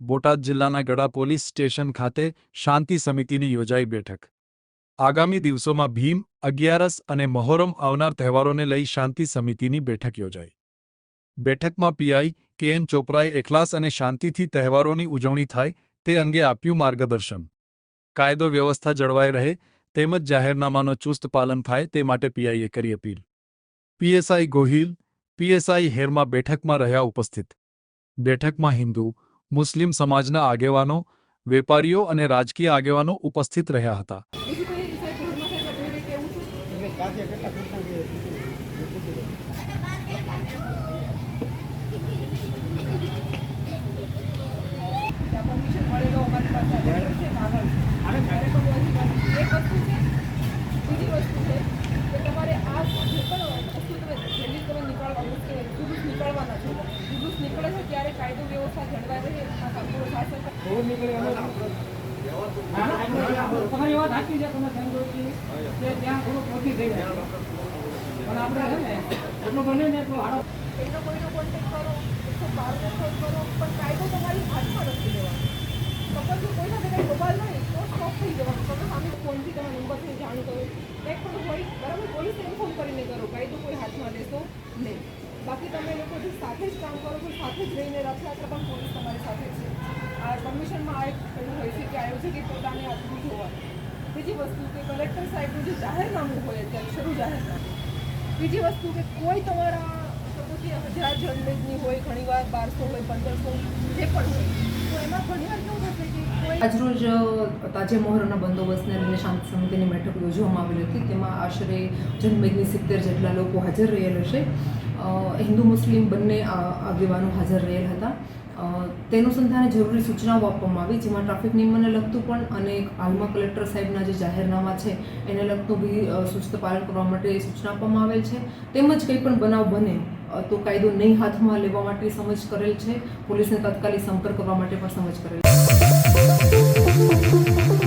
બોટાદ જિલ્લાના Gada police station ખાતે શાંતિ સમિતિની યોજાઈ બેઠક। આગામી દિવસોમાં ભીમ, અગિયારસ અને મહોરમ આવનાર તહેવારોને લઈ શાંતિ સમિતિની બેઠક યોજાઈ। બેઠકમાં પીઆઈ કે.એન. ચોપરાએ એકલાસ અને શાંતિથી તહેવારોની ઉજવણી થાય તે અંગે આપ્યું માર્ગદર્શન। કાયદો વ્યવસ્થા જળવાઈ રહે તેમજ જાહેરનામાનો ચુસ્ત પાલન થાય તે માટે પીઆઈએ કરી અપીલ। પીએસઆઈ ગોહિલ, પીએસઆઈ હેરમા બેઠકમાં રહ્યા ઉપસ્થિત। બેઠકમાં હિન્દુ, મુસ્લિમ સમાજના આગેવાનો, વેપારીઓ અને રાજકીય આગેવાનો ઉપસ્થિત રહ્યા હતા। ત્યારે કાયદો વ્યવસ્થા જળવાઈ રહે તમારી વાત સાચી છે। તમે ત્યાં થોડું પહોંચી થઈ જાય પણ આપણે છે ને એટલું બને ને એટલું હાડો એટલો કોઈનો કોન્ટેક્ટ કરો, 112 ફોન કરો, પણ કાયદો તમારી હાથમાં નથી લેવાનો। સપોઝ કોઈ સાથે કંઈ મોબાઈલ નહીં તો સ્ટોપ થઈ જવાનું। તમે સામે ફોનથી તમે નંબરથી જાણ કરો, કંઈક પણ હોય બરાબર, પોલીસને ઇન્ફોર્મ કરીને કરો, કાયદો કોઈ હાથમાં લેશો નહીં। બાકી તમે લોકો જે સાથે જ કામ કરો છો, સાથે જ રહીને રથયાત્રા પણ પોલીસ તમારી સાથે છે। આ કમિશનમાં આ એક પેલું હોય છે કે આયોજકે પોતાને આપવું જોવાનું। બીજી વસ્તુ કે કલેક્ટર સાહેબનું જે જાહેરનામું હોય અત્યારે શરૂ જાહેરનામું। બીજી વસ્તુ કે કોઈ તમારા સપોઝ 1000 જણની હોય, ઘણીવાર 1200 હોય, 1500 જે પણ હોય, તો એમાં ઘણીવાર કેવું થશે કે આજરોજ તાજે મહોરમના બંદોબસ્તને લઈને શાંતિ સમિતિની બેઠક યોજવામાં આવેલી હતી। તેમાં આશરે જનમેદની 70 જેટલા લોકો હાજર રહેલ હશે। હિન્દુ મુસ્લિમ બંને આગેવાનો હાજર રહેલ હતા। તે અનુસંધાને જરૂરી સૂચનાઓ આપવામાં આવી, જેમાં ટ્રાફિક નિયમોને લગતું પણ અને હાલમાં કલેક્ટર સાહેબના જે જાહેરનામા છે એને લગતું બી સુસ્ત પાલન કરવા માટે સૂચના આપવામાં આવેલ છે। તેમજ કંઈ પણ બનાવ બને તો કાયદો નહીં હાથમાં લેવા માટે સમજ કરેલ છે। પોલીસને તાત્કાલિક સંપર્ક કરવા માટે પણ સમજ કરેલ છે।